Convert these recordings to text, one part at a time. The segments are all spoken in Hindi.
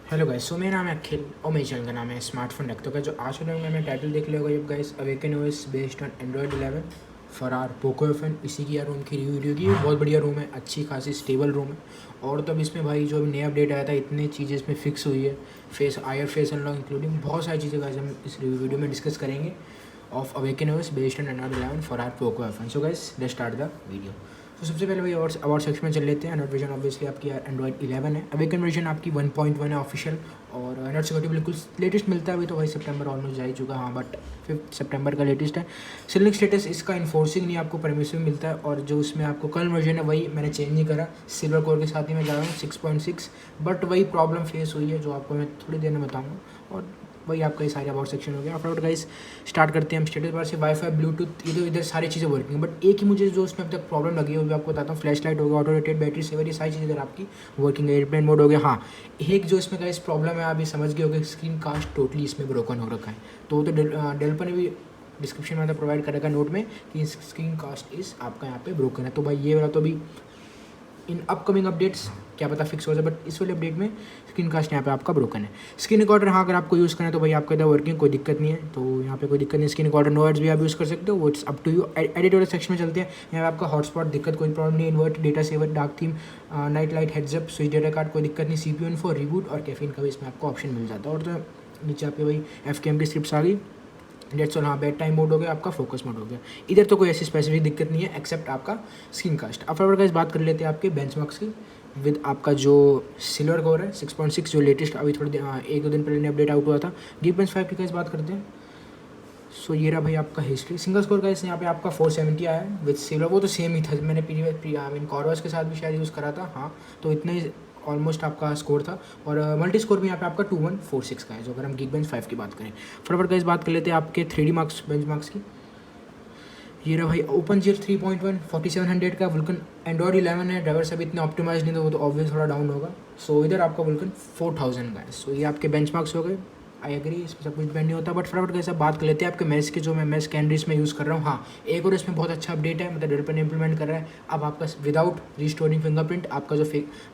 हेलो गाइस, सो मेरा नाम है अखिल और मेरे चैनल का नाम है स्मार्टफोन रखते हो। जो आज के वीडियो में मैंने टाइटल देख लिया होगा जब guys, awaken OS based on Android 11 for our Poco F1. इसी की यार रूम की रिव्यू वीडियो की। बहुत बढ़िया रूम है, अच्छी खासी स्टेबल रूम है। और तब इसमें भाई जो अभी नया अपडेट आया था, इतनी चीज़ें इसमें फिक्स हुई है, फेस अनलॉक इंक्लूडिंग बहुत सारी चीज़ें गाइस हम इस रिव्यू वीडियो में डिस्कस करेंगे of awaken OS based on Android 11 for our Poco F1. So guys let's start the video. तो सबसे पहले भाई अवार्ड सेक्शन में चल लेते हैं। एंड्रॉइड वर्जन ऑब्वियसली आपकी एंड्रॉइड 11 है, अवेकन वर्जन आपकी 1.1 है ऑफिशियल। और एंड्रॉइड सिक्योरिटी बिल्कुल लेटेस्ट मिलता है अभी तो भाई, सितंबर ऑलमोस्ट जा ही चुका है, हाँ, बट 5 सितंबर का लेटेस्ट है। सिलिंग स्टेटस इसका इन्फोर्सिंग नहीं, आपको परमिसिव मिलता है। और जो उसमें आपको कल वर्जन है वही मैंने चेंज नहीं करा, सिल्वर कोर के साथ ही मैं जा रहा हूँ 6.6। बट वही प्रॉब्लम फेस हुई है जो आपको मैं थोड़ी देर में बताऊँगा। और वही आपका ये सारे अबाउट सेक्शन हो गया। फटाफट गाइस स्टार्ट करते हैं हम स्टेटस बार से। वाईफाई, ब्लूटूथ, इधर सारी चीज़ें वर्किंग है। बट एक ही मुझे जो उसमें अब तक प्रॉब्लम लगी है वो भी आपको बताता हूँ। फ्लैश लाइट हो गया, ऑटो रोटेट, बैटरी सेवर, ये सारी चीज़ें इधर आपकी वर्किंग है। एयरप्लेन मोड हो गया। हाँ, एक जो इसमें गाइस प्रॉब्लम है, आप ये समझ गए हो कि स्क्रीन कास्ट टोटली इसमें ब्रोकन हो रखा है। तो डेवलपर ने भी डिस्क्रिप्शन में प्रोवाइड कर रखा है नोट में कि स्क्रीन कास्ट इस आपका यहाँ पे ब्रोकन है। तो भाई ये वाला तो अभी इन अपकमिंग अपडेट्स क्या पता फिक्स हो जाए, बट इस वाले अपडेट में स्क्रीन कास्ट यहाँ पे आपका ब्रोकन है। स्क्रीन रिकॉर्डर, हाँ, अगर आपको यूज़ करना है तो भाई आपका इधर वर्किंग, कोई दिक्कत नहीं है। तो यहाँ पे कोई दिक्कत नहीं है। स्क्रीन रिकॉर्डर नो एड्स भी आप यूज़ कर सकते हो, वो it's up to you. Editorial section में चलते हैं। यहाँ पे आपका हॉटस्पॉट दिक्कत कोई प्रॉब्लम नहीं है। Invert, data saver, dark theme, night light, heads up, switch data card, कोई दिक्कत नहीं। CPU इन्फो, रिबूट और कैफीन का भी इसमें आपको ऑप्शन मिल जाता है। और तो नीचे आपके भाई FKM की स्क्रिप्ट आ गई। डेट्स ऑल, हाँ, बेड टाइम मोड हो गया, आपका फोकस मोड हो गया। इधर तो कोई ऐसी स्पेसिफिक दिक्कत नहीं है एक्सेप्ट आपका स्क्रीन कास्ट। अब फटाफट गाइस बात कर लेते हैं आपके बेंचमार्क्स की विद आपका जो सिल्वर कोर है 6.6, जो लेटेस्ट अभी एक दो दिन पहले अपडेट आउट हुआ था। Geekbench 5 की गाइस बात करते हैं। सो ये रहा भाई आपका हिस्ट्री। सिंगल स्कोर गाइस यहाँ पे आपका 470 आया है विद सिल्वर। वो तो सेम ही था, मैंने कॉर्वस के साथ भी शायद यूज़ करा था, हाँ, तो इतना ही ऑलमोस्ट आपका स्कोर था। और मल्टी स्कोर भी यहाँ पे आपका 2146 का है, जो अगर हम Geekbench 5 की बात करें। फटाफट गाइस बात कर लेते हैं आपके 3D मार्क्स बेंचमार्क्स की। ये रहा भाई ओपन जीरो 3.1 4700 का वुल्कन। एंड्रॉइड 11 है, ड्राइवर सब इतने ऑप्टिमाइज नहीं, तो वो तो ऑब्वियस थोड़ा डाउन होगा। सो इधर आपका वुल्कन 4000 का है। सो ये आपके बेंचमार्क्स हो गए। आई एग्री, इसमें सब कुछ डिपेंड नहीं होता। बट फटाफट कैसे बात कर लेते हैं आपके मैच के, जो मैं मैच कैंडरीज में यूज़ कर रहा हूँ। हाँ, एक और इसमें बहुत अच्छा अपडेट है, मतलब डेवलपर ने इंप्लीमेंट कर रहा है। अब आपका विदाउट रिस्टोरिंग फिंगरप्रिंट आपका जो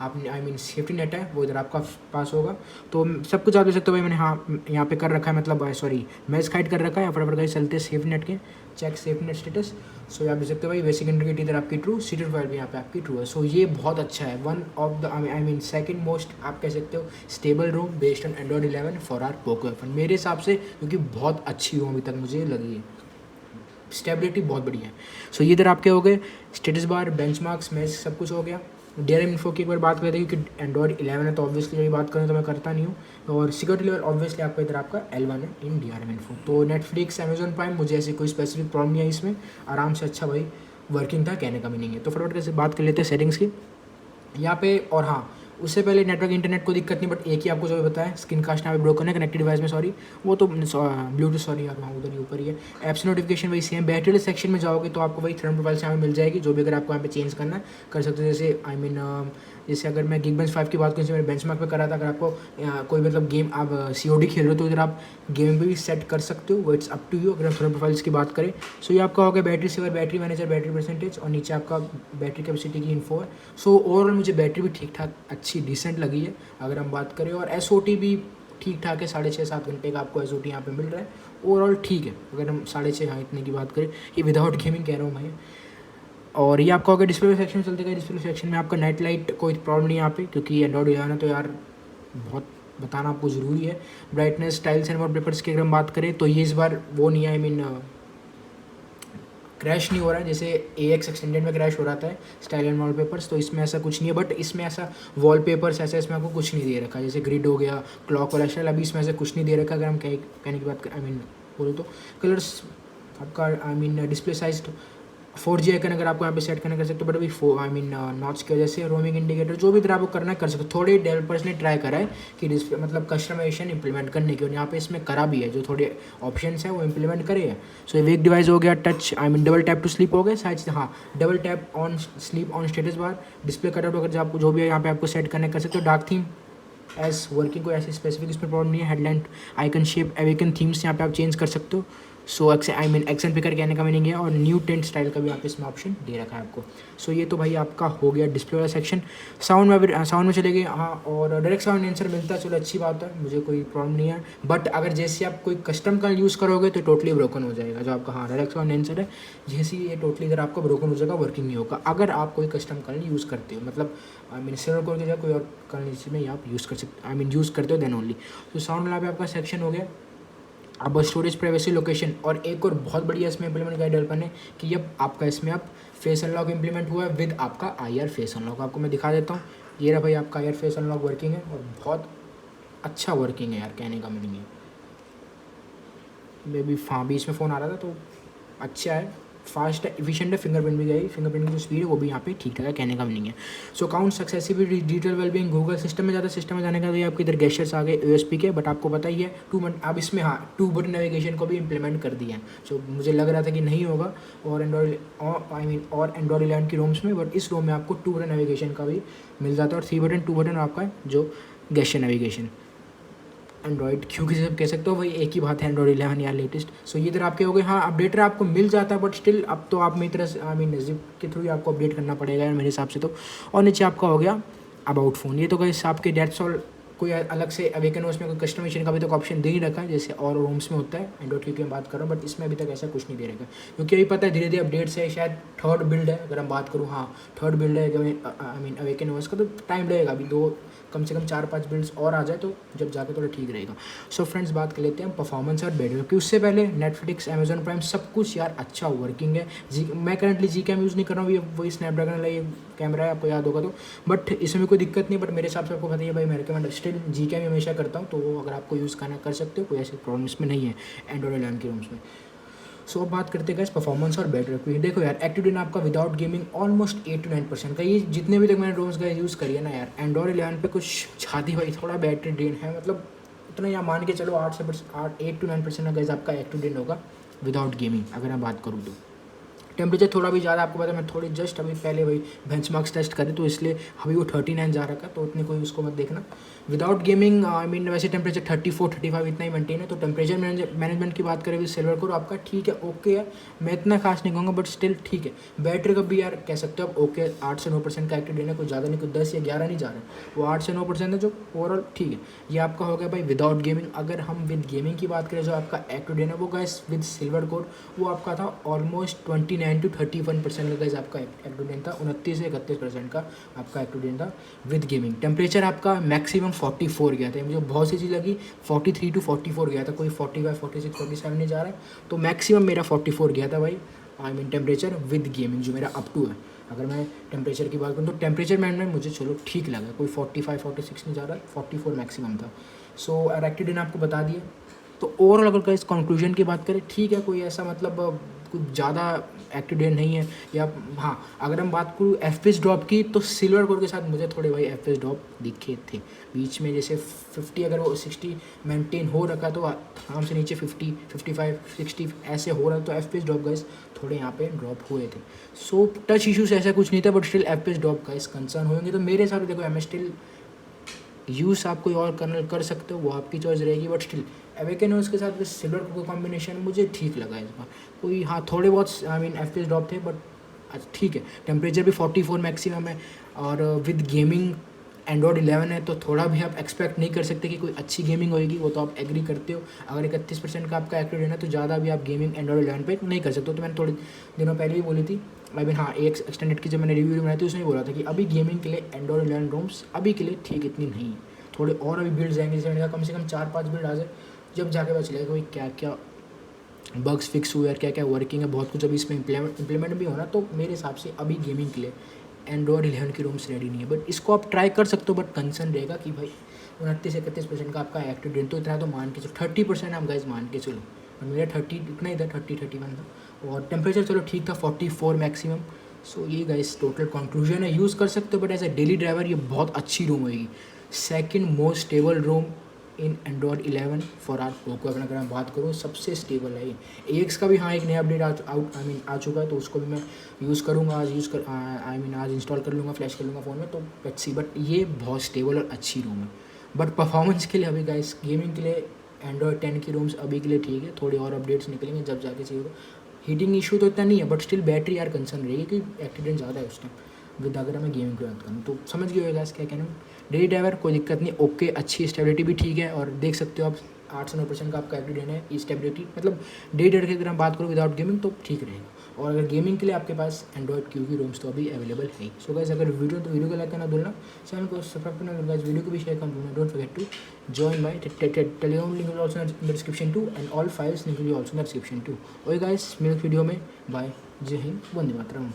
आपने सेफ्टी नेट है वो इधर आपका पास होगा। तो सब कुछ आप देख सकते हो भाई, मैंने हाँ यहाँ पे कर रखा है, मतलब सॉरी मैच हाइड कर रखा है। फटाफट कैसे चलते हैं सेफ्टी नेट के, चेक सेफ्टी नेट स्टेटस। सो आप देख सकते हो भाई बेसिक इंडिकेटर इधर आपकी ट्रू, सीटेड फाइल भी यहाँ पे आपकी ट्रू है। सो ये बहुत अच्छा है। One of the second most आप कह सकते हो stable ROM based on Android 11 for our Poco F1, मेरे हिसाब से, क्योंकि बहुत अच्छी रूम अभी तक मुझे लगी है। स्टेबिलिटी बहुत बढ़िया है। सो ये इधर आपके हो गए स्टेटस बार, बेंचमार्क्स, मैच, सब कुछ हो गया। DRM इन्फो की एक बार बात करते हैं, क्योंकि एंड्रॉइड 11 है तो ऑब्वियसली यही बात करें तो मैं करता नहीं हूँ। और सिक्योरिटी लेवल ऑब्वियसली आपका इधर आपका L1 है इन DRM इन्फो। तो नेटफ्लिक्स, अमेजोन प्राइम, मुझे ऐसी कोई स्पेसिफिक प्रॉब्लम नहीं है इसमें, आराम से अच्छा भाई वर्किंग था, कहने का मीनिंग है। तो फटाफट कैसे बात कर लेते हैं सेटिंग्स की यहाँ पे। और हाँ, उससे पहले नेटवर्क इंटरनेट को दिक्कत नहीं, बट एक ही आपको जो बताया स्क्रीन कास्ट यहाँ पे ब्रोकन है कनेक्टेड डिवाइस में, सॉरी वो तो ब्लूटूथ, सॉरी यार, हाँ उधर ही ऊपर ही है। ऐप्स नोटिफिकेशन वही सेम। बैटरी सेक्शन में जाओगे तो आपको वही थर्ड प्रोफाइल से यहाँ पे मिल जाएगी, जो भी अगर आपको यहाँ पे चेंज करना है कर सकते हो। जैसे जैसे अगर मैं Geekbench 5 की बात करूँ, जैसे मैंने बेंचमार्क पे करा था, अगर आपको कोई मतलब गेम आप COD खेल रहे हो तो इधर आप गेम पे भी सेट कर सकते हो, वो इट्स अप टू यू। अगर हम थर्ड प्रोफाइल्स की बात करें, सो ये आपका हो गया battery saver, battery manager, battery percentage, और नीचे आपका बैटरी कैपेसिटी की इन्फो है। सो ओवरऑल मुझे बैटरी भी ठीक ठाक अच्छी डिसेंट लगी है अगर हम बात करें। और SOT भी ठीक ठाक है, 6.5-7 घंटे का आपको SOT यहाँ पे मिल रहा है। ओवरऑल ठीक है अगर हम 6.5, हाँ, इतने की बात करें। ये विदाउट गेमिंग कह रहा हूँ मैं। और ये आपका होगा डिस्प्ले सेक्शन में चलते गए। डिस्प्ले सेक्शन में आपका नाइट लाइट कोई प्रॉब्लम नहीं है यहाँ पे, क्योंकि एंड्रॉइड 11 है तो यार बहुत बताना आपको ज़रूरी है। ब्राइटनेस, स्टाइल्स एंड वॉलपेपर्स की अगर हम बात करें तो ये इस बार वो नहीं है, क्रैश नहीं हो रहा है जैसे AX एक्सटेंडेड में क्रैश हो रहा था स्टाइल एंड वॉलपेपर्स, तो इसमें ऐसा कुछ नहीं है। बट इसमें ऐसा वॉलपेपर्स ऐसा इसमें आपको कुछ नहीं दे रखा, जैसे ग्रिड हो गया, क्लॉक वाला स्टाइल, अभी इसमें ऐसा कुछ नहीं दे रखा। अगर हम कहने की बात बोलो तो कलर्स आपका डिस्प्ले साइज 4G आइकन अगर आपको यहाँ पे सेट करना कर सकते हो, बट अभी नॉच की वजह से रोमिंग इंडिकेटर जो भी इधर आपको करना है कर सकते हो। थोड़े डेवलपर्स ने ट्राई करा है कि डिस्प्ले मतलब कस्टमाइजेशन इंप्लीमेंट करने की, और यहाँ पे इसमें करा भी है, जो थोड़े ऑप्शंस हैं वो इंप्लीमेंट करे हैं। सो वेक डिवाइस हो गया, touch double tap to sleep हो गया, सारी चीज़, हाँ, double tap on sleep on status bar, display cutout अगर आपको जो भी है यहाँ पे आपको सेट करने कर सकते हो। डार्क थीम एज वर्किंग, कोई ऐसी स्पेसिफिक इसमें प्रॉब्लम नहीं है। Headline icon shape, awaken themes यहाँ पे आप चेंज कर सकते हो। सो एक्शन पिकर कहने का मीनिंग है, और न्यू टेंट स्टाइल का भी यहाँ पे इसमें ऑप्शन दे रखा है आपको। सो ये तो भाई आपका हो गया डिस्प्ले वाला सेक्शन। साउंड में चले गए, हाँ, और डायरेक्ट साउंड आंसर मिलता है, चलो अच्छी बात है, मुझे कोई प्रॉब्लम नहीं है। बट अगर जैसे आप कोई कस्टम का यूज़ करोगे तो टोटली ब्रोकन हो जाएगा, जो आपका हाँ डायरेक्ट साउंड आंसर है, जैसे ये टोटली इधर आपका ब्रोकन हो जाएगा, वर्किंग नहीं होगा अगर आप कोई कस्टम कर्नल यूज़ करते हो, मतलब सिल्वर कोर की जगह कोई और कर्नल इसमें आप यूज़ कर सकते, यूज़ करते हो देन ओनली। तो साउंड वाला भी आपका सेक्शन हो गया। अब स्टोरेज प्राइवेसी लोकेशन, और एक और बहुत बढ़िया इसमें इम्प्लीमेंट किया डेवलपर ने कि अब आपका इसमें आप फेस अनलॉक इम्प्लीमेंट हुआ है विद आपका IR फेस अनलॉक। आपको मैं दिखा देता हूँ, ये रहा भाई आपका IR फेस अनलॉक वर्किंग है, और बहुत अच्छा वर्किंग है यार, कहने का मीनिंग है। मे बी हाँ बीच में फ़ोन आ रहा था तो अच्छा है, फास्ट है, एफिशिएंट है, फिंगरप्रिंट भी गई, फिंगरप्रिंट की जो स्पीड है वो भी यहाँ पे ठीक ठाक है, कहने का नहीं है। So count accessibility digital wellbeing Google system में ज़्यादा, सिस्टम में जाने का तो आपके इधर गेस्चर्स आ गए USB के, बट आपको पता ही है अब इसमें हाँ 2 बटन नेविगेशन को भी इम्प्लीमेंट कर दिया है। सो मुझे लग रहा था कि नहीं होगा और एंड्रॉयड 11 की रोम्स में, बट इस रोम में आपको 2 बटन नेविगेशन का भी मिल जाता है, और 2 बटन आपका जो गेस्चर नेविगेशन एंड्रॉइड क्यों किसी सब कह सकते हो, वही एक ही बात है एंड्रॉइड 11 या लेटेस्ट। सो ये इधर आपके हो गए, हाँ अपडेटर आपको मिल जाता है, बट स्टिल अब तो आप मेरी तरह से नज़दीक के थ्रू ही आपको अपडेट करना पड़ेगा यार मेरे हिसाब से तो। और नीचे आपका हो गया अबाउट फ़ोन, ये तो गई आपके डेट्स और कोई अलग से अवेकन उसमें कोई कस्टमाइजेशन का अभी तक ऑप्शन दे नहीं रखा है, जैसे और रोम्स में होता है एंड्रॉइड की मैं बात कर रहा हूँ, बट इसमें अभी तक ऐसा कुछ नहीं दे रखा, क्योंकि अभी पता है धीरे धीरे अपडेट्स है, शायद 3rd बिल्ड है अगर हम बात करूँ, हाँ 3rd बिल्ड है अवेकन OS का, तो टाइम लगेगा अभी, कम से कम 4-5 बिल्ड्स और आ जाए तो जब जाके थोड़ा ठीक रहेगा। सो फ्रेंड्स बात कर लेते हैं परफॉर्मेंस और बैटरी, क्योंकि उससे पहले नेटफ्लिक्स अमेजॉन प्राइम सब कुछ यार अच्छा वर्किंग है। मैं करंटली Gcam यूज़ नहीं कर रहा हूँ, ये वही स्नैपड्रैगन वाला ये कैमरा है, आपको याद होगा तो, बट इसमें कोई दिक्कत नहीं, बट मेरे हिसाब से आपको पता ही है भाई, मैं रिकमेंड स्टिल Gcam हमेशा करता हूँ, तो वो अगर आपको यूज़ करना कर सकते हो, कोई ऐसी प्रॉब्लम इसमें नहीं है एंड्रॉइड 11 की रोम्स में। सो अब बात करते हैं परफॉर्मेंस और बैटरी की। देखो यार एक्टिविटी आपका विदाउट गेमिंग ऑलमोस्ट 8 to 9% का, ये जितने भी तक मैंने रोम्स का यूज़ करी है ना यार, एंड्रॉइड 11 पे कुछ छाती भाई थोड़ा बैटरी ड्रेन है, मतलब इतना यहाँ मान के चलो 8 to 9% का आपका एक्टिव ड्रेन होगा विदाउट गेमिंग, अगर मैं बात करूँ तो। टेम्परेचर थोड़ा भी ज़्यादा, आपको पता है मैं थोड़ी जस्ट अभी पहले वही बेंचमार्क्स टेस्ट करें तो इसलिए अभी वो 39 जा रखा, तो उतनी कोई उसको मत देखना। विदाउट गेमिंग वैसे टेम्परेचर 34-35 इतना ही मेंटेन है। तो टेम्परेचर मैनेजमेंट की बात करें विद सिल्वर कोर आपका ठीक है, ओके है, मैं इतना खास नहीं कहूँगा, बट स्टिल ठीक है। बैटरी का भी यार कह सकते हो आप ओके, 8 से 9% का एक्टिव देना, कोई ज़्यादा नहीं, कोई 10 या 11 नहीं जा रहा है, वो 8 से 9% है जो ओवरऑल ठीक है। ये आपका हो गया भाई विदाउट गेमिंग। अगर हम विद गेमिंग की बात करें जो आपका एक्टिव देना वो गाइस विद सिल्वर कोर वो आपका था ऑलमोस्ट 29 to 31% का गाइस आपका एक्टिव डेन था, 29 से 31% का आपका एक्टिव डेन था विद गेमिंग। टेम्परेचर आपका मैक्सिमम 44 गया था, मुझे बहुत सी चीज़ लगी 43 to 44 गया था, कोई 45, 46, 47 नहीं जा रहा है, तो मैक्सिमम मेरा 44 गया था भाई टेम्परेचर विद गेमिंग, जो मेरा अप टू है। अगर मैं टेम्परेचर की बात करूँ तो टेम्परेचर मैनेजमेंट मुझे चलो ठीक लगा, कोई 45, 46 नहीं जा रहा है, 44 मैक्सिमम था। सो एक्टिव डेन आपको बता दिया। तो ओवरऑल अगर इस कंक्लूजन की बात करें ठीक है, कोई ऐसा मतलब कुछ ज़्यादा एक्टिव डेन नहीं है, या हाँ अगर हम बात करूँ FPS ड्रॉप की तो सिल्वर कोर के साथ मुझे थोड़े भाई FPS ड्रॉप दिखे थे बीच में, जैसे 50 अगर वो 60 मेंटेन हो रखा तो आराम से नीचे 50, 55, 60 ऐसे हो रहा, तो FPS ड्रॉप गाइस थोड़े यहाँ पे ड्रॉप हुए थे। सो टच इशूज़ ऐसा कुछ नहीं था, but still FPS drop guys concern होंगे, तो मेरे हिसाब से देखो MS स्टिल यूज़ आप कोई और कर्नल कर सकते हो, वो आपकी चॉइस रहेगी, बट स्टिल अवेकन OS के साथ सिल्वर का कॉम्बिनेशन मुझे ठीक लगा इस बार। कोई हाँ थोड़े बहुत FPS ड्रॉप थे, बट ठीक है। टेम्परेचर भी 44 मैक्सिमम है, और विद गेमिंग एंड्रॉयड 11 है, तो थोड़ा भी आप एक्सपेक्ट नहीं कर सकते कि कोई अच्छी गेमिंग होगी, वो तो आप एग्री करते हो। अगर 31% का आपका एक्टिव रहना, तो ज़्यादा भी आप गेमिंग एंड्रॉयड 11 पे नहीं कर सकते हो। तो मैंने थोड़े दिनों पहले ही बोली थी, हाँ एक एक्सटेंडेड की जब मैंने रिव्यू बनाई थी उसमें बोला था कि अभी गेमिंग के लिए एंड्रॉयड 11 रोम्स अभी के लिए ठीक इतनी नहीं है, थोड़े और अभी बिल्ड जाएंगे, जैसे मैंने कहा कम से कम 4-5 बिल्ड आ जाए, जब जाके पता चलेगा भाई क्या क्या बग्स फिक्स हुए और क्या क्या वर्किंग है, बहुत कुछ अभी इसमें इम्प्लीमेंट भी होना। तो मेरे हिसाब से अभी गेमिंग के लिए एंड्रॉयड 11 की रोम्स रेडी नहीं है, बट इसको आप ट्राई कर सकते हो, बट कंसर्न रहेगा कि भाई 29-31% का आपका एक्टिव डेन, तो इतना तो मान के चलो 30% आप गाइज मान के चलो, और मेरा 30 इतना ही था, 30-31 था, और टेम्परेचर चलो ठीक था 44 मैक्सिमम। सो ये गाइज टोटल कंक्लूजन है, यूज़ कर सकते हो, but as a daily driver ये बहुत अच्छी रूम होगी, second most stable ROM in Android 11 for our Poco. अगर मैं बात करूँ सबसे स्टेबल है ये। AX का भी हाँ एक नया अपडेट आ चुका है, तो उसको भी मैं यूज़ करूँगा, आज आज इंस्टॉल कर लूँगा, फ्लैश कर लूँगा फ़ोन में, तो लेट्स सी। बट ये बहुत स्टेबल और अच्छी रूम है, बट परफॉर्मेंस के लिए अभी गाइस गेमिंग के लिए एंड्रॉयड 10 की रोम्स अभी के लिए ठीक है, थोड़ी और अपडेट्स निकलेंगे जब जाके चाहिए होगा। हीटिंग इशू तो इतना नहीं है, बट स्टिल बैटरी यार कंसर्न रहेगी क्योंकि एक्सीडेंट ज़्यादा है उस टाइम विद अगर मैं गेमिंग की बात करूँ तो। समझ गए होगा क्या कहना हूँ। डेली ड्राइवर कोई दिक्कत नहीं, ओके, अच्छी स्टेबिलिटी भी ठीक है, और देख सकते हो आप 8 से 9% का आपका एक्सीडेंट है स्टेबिलिटी, मतलब डे ड्राइवर की अगर हम बात करूँ विदाउट गेमिंग तो ठीक रहेगा। और अगर गेमिंग के लिए आपके पास एंड्रॉयड क्यू की रोम्स तो अभी अवेलेबल है। सो गाइस अगर वीडियो तो वीडियो को लाइक करना भूलना, चैनल को सब्सक्राइब करना भूलना, वीडियो को भी शेयर करना भूलना। Don't forget to join my Telegram link also in the description too and all files link will be also in the description too. Okay guys, मिलते वीडियो में, बाय, जय हिंद, वंदे मातरम।